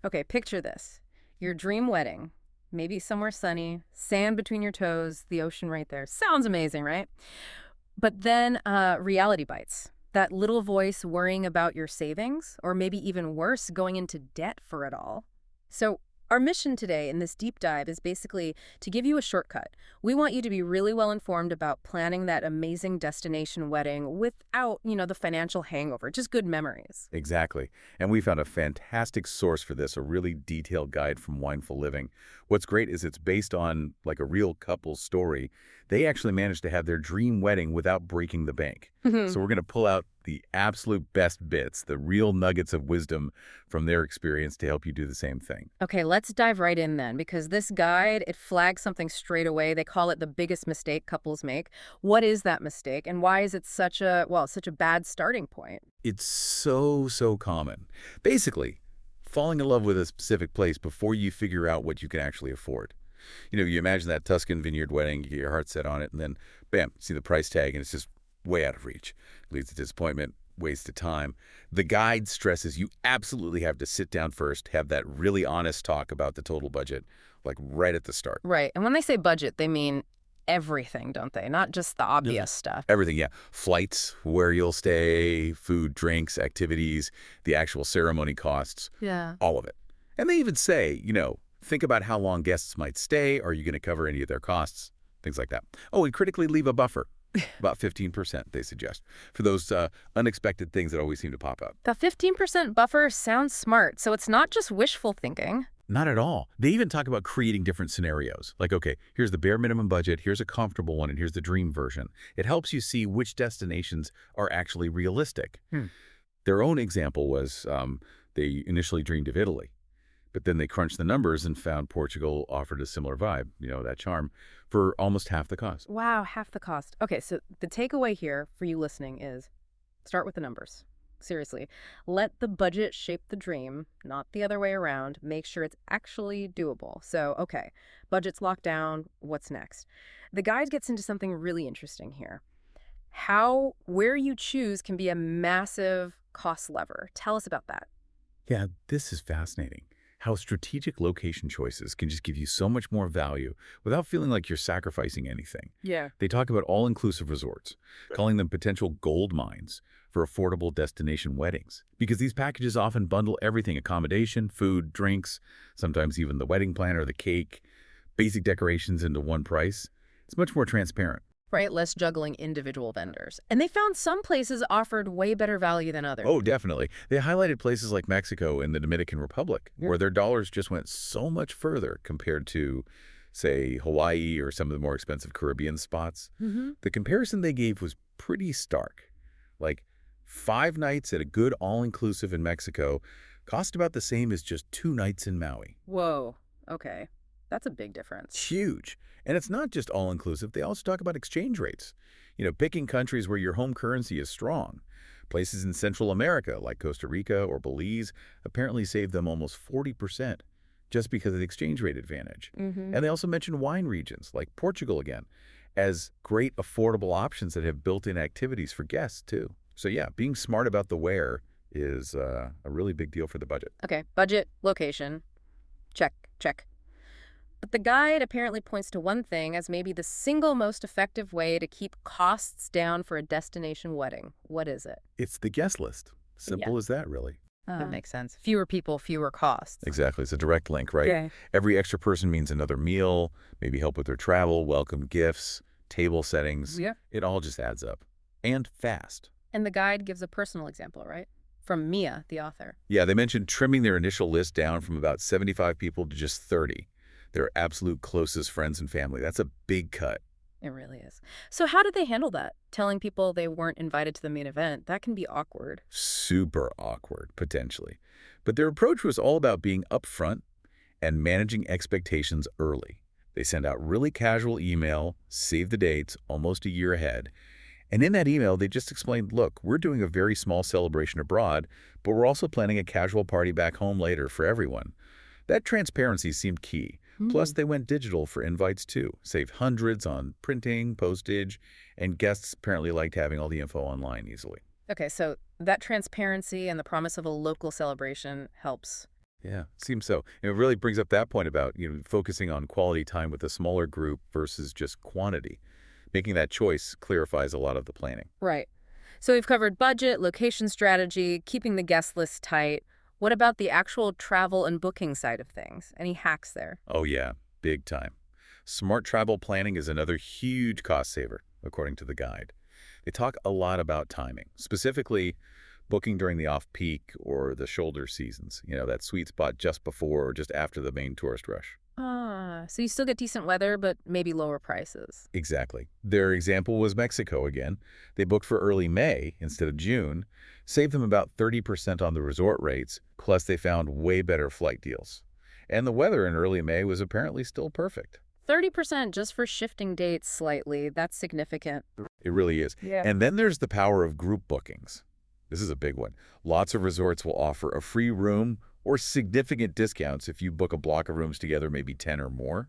Okay, picture this. Your dream wedding, maybe somewhere sunny, sand between your toes, the ocean right there. Sounds amazing, right? But then reality bites. That little voice worrying about your savings, or maybe even worse, going into debt for it all. So, our mission today in this deep dive is basically to give you a shortcut. We want you to be really well informed about planning that amazing destination wedding without, the financial hangover, just good memories. Exactly. And we found a fantastic source for this, a really detailed guide from Wineful Living. What's great is it's based on like a real couple's story. They actually managed to have their dream wedding without breaking the bank. So we're going to pull out the absolute best bits, the real nuggets of wisdom from their experience to help you do the same thing. Okay, let's dive right in then, because this guide, it flags something straight away. They call it the biggest mistake couples make. What is that mistake, and why is it such a bad starting point? It's so common. Basically, falling in love with a specific place before you figure out what you can actually afford. You imagine that Tuscan vineyard wedding, you get your heart set on it, and then, bam, see the price tag, and it's just way out of reach. Leads to disappointment, waste of time. The guide stresses you absolutely have to sit down first, have that really honest talk about the total budget, like right at the start. Right, and when they say budget, they mean everything, don't they? Not just the Yeah. obvious stuff. Everything, yeah. Flights, where you'll stay, food, drinks, activities, the actual ceremony costs, Yeah. all of it. And they even say, think about how long guests might stay. Are you going to cover any of their costs? Things like that. Oh, and critically leave a buffer. About 15%, they suggest, for those unexpected things that always seem to pop up. The 15% buffer sounds smart, so it's not just wishful thinking. Not at all. They even talk about creating different scenarios. Like, okay, here's the bare minimum budget, here's a comfortable one, and here's the dream version. It helps you see which destinations are actually realistic. Their own example was they initially dreamed of Italy, but then they crunched the numbers and found Portugal offered a similar vibe, that charm, for almost half the cost. Wow, half the cost. Okay, so the takeaway here for you listening is start with the numbers. Seriously, let the budget shape the dream, not the other way around. Make sure it's actually doable. So, okay, budget's locked down. What's next? The guide gets into something really interesting here. Where you choose can be a massive cost lever. Tell us about that. Yeah, this is fascinating. How strategic location choices can just give you so much more value without feeling like you're sacrificing anything. Yeah. They talk about all-inclusive resorts, calling them potential gold mines for affordable destination weddings. Because these packages often bundle everything: accommodation, food, drinks, sometimes even the wedding planner, the cake, basic decorations into one price. It's much more transparent. Right, less juggling individual vendors. And they found some places offered way better value than others. Oh, definitely. They highlighted places like Mexico and the Dominican Republic, where their dollars just went so much further compared to, say, Hawaii or some of the more expensive Caribbean spots. The comparison they gave was pretty stark. Like, 5 nights at a good all-inclusive in Mexico cost about the same as just 2 nights in Maui. Whoa, okay. That's a big difference. It's huge. And it's not just all-inclusive. They also talk about exchange rates. Picking countries where your home currency is strong. Places in Central America, like Costa Rica or Belize, apparently saved them almost 40% just because of the exchange rate advantage. And they also mention wine regions, like Portugal again, as great affordable options that have built-in activities for guests, too. So yeah, being smart about the where is a really big deal for the budget. Okay, budget, location, check, check. But the guide apparently points to one thing as maybe the single most effective way to keep costs down for a destination wedding. What is it? It's the guest list. Simple as that, really. That makes sense. Fewer people, fewer costs. Exactly. It's a direct link, right? Okay. Every extra person means another meal, maybe help with their travel, welcome gifts, table settings. Yeah. It all just adds up. And fast. And the guide gives a personal example, right? From Mia, the author. Yeah, they mentioned trimming their initial list down from about 75 people to just 30. Their absolute closest friends and family. That's a big cut. It really is. So how did they handle that? Telling people they weren't invited to the main event, that can be awkward. Super awkward, potentially. But their approach was all about being upfront and managing expectations early. They send out really casual email, save the dates, almost a year ahead. And in that email, they just explained, look, we're doing a very small celebration abroad, but we're also planning a casual party back home later for everyone. That transparency seemed key. Plus, they went digital for invites, too. Saved hundreds on printing, postage, and guests apparently liked having all the info online easily. Okay, so that transparency and the promise of a local celebration helps. Yeah, seems so. And it really brings up that point about, focusing on quality time with a smaller group versus just quantity. Making that choice clarifies a lot of the planning. Right. So we've covered budget, location strategy, keeping the guest list tight. What about the actual travel and booking side of things? Any hacks there? Oh yeah, big time. Smart travel planning is another huge cost saver, according to the guide. They talk a lot about timing, specifically booking during the off-peak or the shoulder seasons, that sweet spot just before or just after the main tourist rush. Ah, so you still get decent weather, but maybe lower prices. Exactly. Their example was Mexico again. They booked for early May instead of June, saved them about 30% on the resort rates, plus they found way better flight deals. And the weather in early May was apparently still perfect. 30% just for shifting dates slightly. That's significant. It really is. Yeah. And then there's the power of group bookings. This is a big one. Lots of resorts will offer a free room or significant discounts if you book a block of rooms together, maybe 10 or more.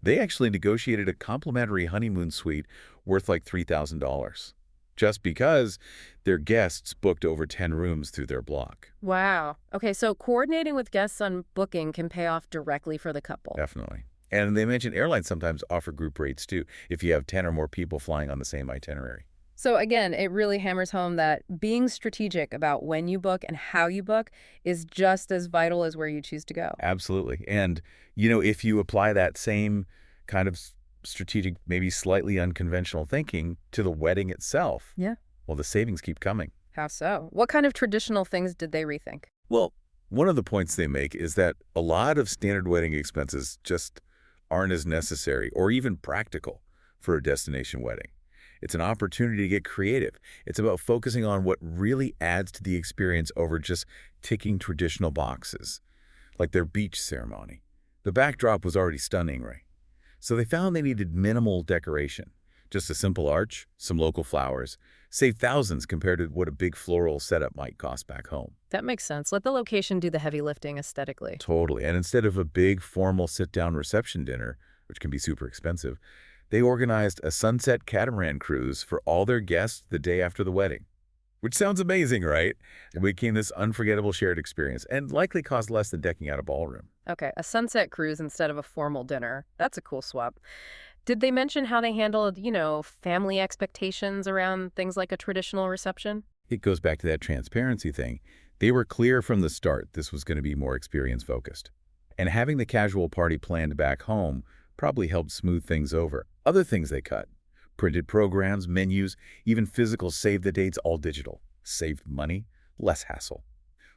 They actually negotiated a complimentary honeymoon suite worth like $3,000 just because their guests booked over 10 rooms through their block. Wow. Okay, so coordinating with guests on booking can pay off directly for the couple. Definitely. And they mentioned airlines sometimes offer group rates too if you have 10 or more people flying on the same itinerary. So again, it really hammers home that being strategic about when you book and how you book is just as vital as where you choose to go. Absolutely. And, if you apply that same kind of strategic, maybe slightly unconventional thinking to the wedding itself, Yeah. well, the savings keep coming. How so? What kind of traditional things did they rethink? Well, one of the points they make is that a lot of standard wedding expenses just aren't as necessary or even practical for a destination wedding. It's an opportunity to get creative. It's about focusing on what really adds to the experience over just ticking traditional boxes, like their beach ceremony. The backdrop was already stunning, right? So they found they needed minimal decoration, just a simple arch, some local flowers, save thousands compared to what a big floral setup might cost back home. That makes sense. Let the location do the heavy lifting aesthetically. Totally. And instead of a big formal sit-down reception dinner, which can be super expensive, they organized a sunset catamaran cruise for all their guests the day after the wedding. Which sounds amazing, right? It became this unforgettable shared experience and likely cost less than decking out a ballroom. Okay, a sunset cruise instead of a formal dinner. That's a cool swap. Did they mention how they handled, family expectations around things like a traditional reception? It goes back to that transparency thing. They were clear from the start this was going to be more experience-focused. And having the casual party planned back home probably helped smooth things over. Other things they cut: printed programs, menus, even physical save-the-dates, all digital. Saved money, less hassle.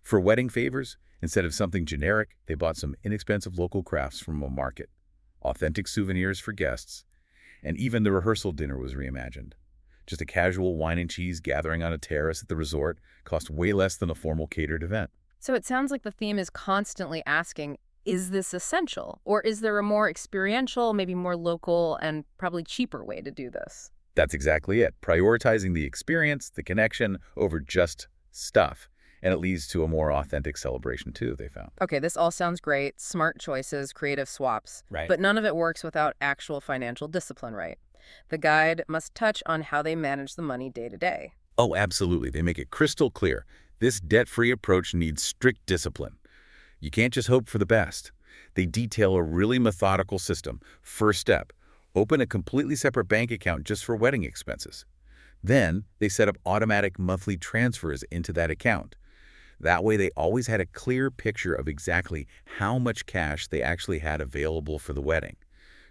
For wedding favors, instead of something generic, they bought some inexpensive local crafts from a market, authentic souvenirs for guests, and even the rehearsal dinner was reimagined. Just a casual wine and cheese gathering on a terrace at the resort cost way less than a formal catered event. So it sounds like the theme is constantly asking, is this essential? Or is there a more experiential, maybe more local, and probably cheaper way to do this? That's exactly it. Prioritizing the experience, the connection, over just stuff. And it leads to a more authentic celebration too, they found. Okay, this all sounds great. Smart choices, creative swaps. Right. But none of it works without actual financial discipline, right? The guide must touch on how they manage the money day to day. Oh, absolutely. They make it crystal clear. This debt-free approach needs strict discipline. You can't just hope for the best. They detail a really methodical system. First step, open a completely separate bank account just for wedding expenses. Then they set up automatic monthly transfers into that account. That way they always had a clear picture of exactly how much cash they actually had available for the wedding.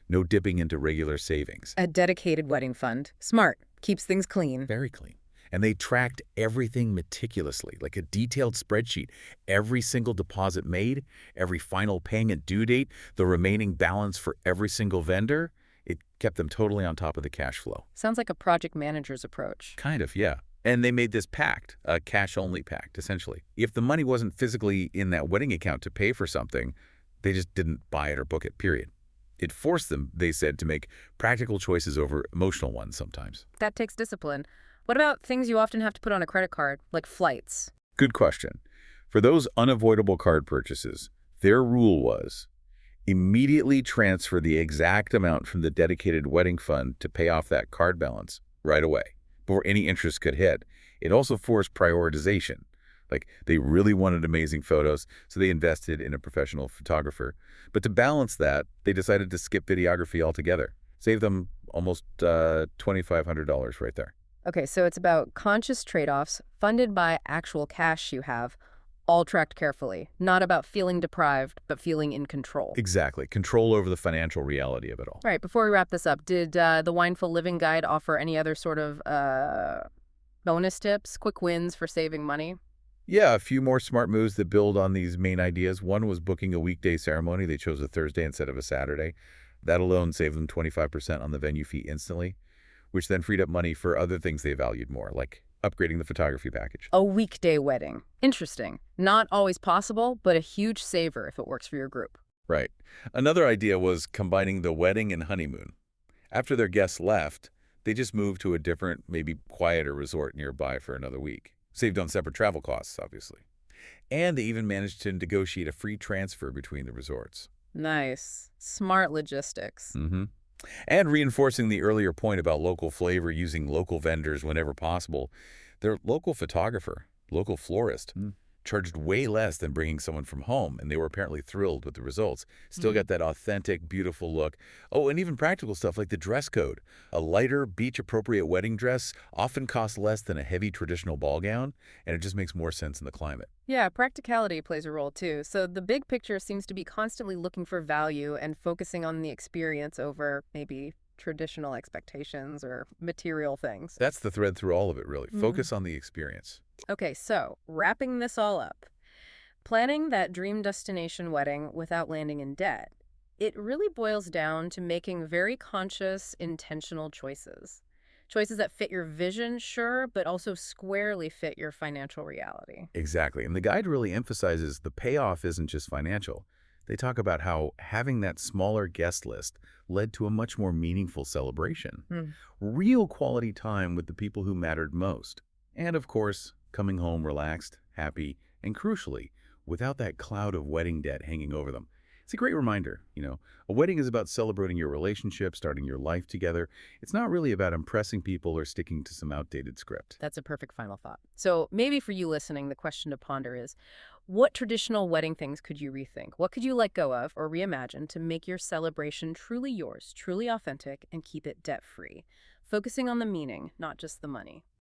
No dipping into regular savings. A dedicated wedding fund. Smart. Keeps things clean. Very clean. And they tracked everything meticulously, like a detailed spreadsheet. Every single deposit made, every final payment due date, the remaining balance for every single vendor. It kept them totally on top of the cash flow. Sounds like a project manager's approach. Kind of, yeah. And they made this pact, a cash-only pact, essentially. If the money wasn't physically in that wedding account to pay for something, they just didn't buy it or book it, period. It forced them, they said, to make practical choices over emotional ones sometimes. That takes discipline. What about things you often have to put on a credit card, like flights? Good question. For those unavoidable card purchases, their rule was immediately transfer the exact amount from the dedicated wedding fund to pay off that card balance right away, before any interest could hit. It also forced prioritization. Like, they really wanted amazing photos, so they invested in a professional photographer. But to balance that, they decided to skip videography altogether. Save them almost $2,500 right there. Okay, so it's about conscious trade-offs funded by actual cash you have, all tracked carefully. Not about feeling deprived, but feeling in control. Exactly. Control over the financial reality of it all. All right, before we wrap this up, did the Windful Living Guide offer any other sort of bonus tips, quick wins for saving money? Yeah, a few more smart moves that build on these main ideas. One was booking a weekday ceremony. They chose a Thursday instead of a Saturday. That alone saved them 25% on the venue fee instantly, which then freed up money for other things they valued more, like upgrading the photography package. A weekday wedding. Interesting. Not always possible, but a huge saver if it works for your group. Right. Another idea was combining the wedding and honeymoon. After their guests left, they just moved to a different, maybe quieter resort nearby for another week. Saved on separate travel costs, obviously. And they even managed to negotiate a free transfer between the resorts. Nice. Smart logistics. Mm-hmm. And reinforcing the earlier point about local flavor, using local vendors whenever possible, their local photographer, local florist, charged way less than bringing someone from home, and they were apparently thrilled with the results. Still got that authentic, beautiful look. Oh, and even practical stuff like the dress code. A lighter, beach-appropriate wedding dress often costs less than a heavy traditional ball gown, and it just makes more sense in the climate. Yeah, practicality plays a role too. So the big picture seems to be constantly looking for value and focusing on the experience over maybe traditional expectations or material things. That's the thread through all of it, really. Focus on the experience. Okay, so wrapping this all up, planning that dream destination wedding without landing in debt, it really boils down to making very conscious, intentional choices. Choices that fit your vision, sure, but also squarely fit your financial reality. Exactly. And the guide really emphasizes the payoff isn't just financial. They talk about how having that smaller guest list led to a much more meaningful celebration. Real quality time with the people who mattered most. And of course, coming home relaxed, happy, and crucially, without that cloud of wedding debt hanging over them. It's a great reminder, a wedding is about celebrating your relationship, starting your life together. It's not really about impressing people or sticking to some outdated script. That's a perfect final thought. So maybe for you listening, the question to ponder is, what traditional wedding things could you rethink? What could you let go of or reimagine to make your celebration truly yours, truly authentic, and keep it debt-free? Focusing on the meaning, not just the money.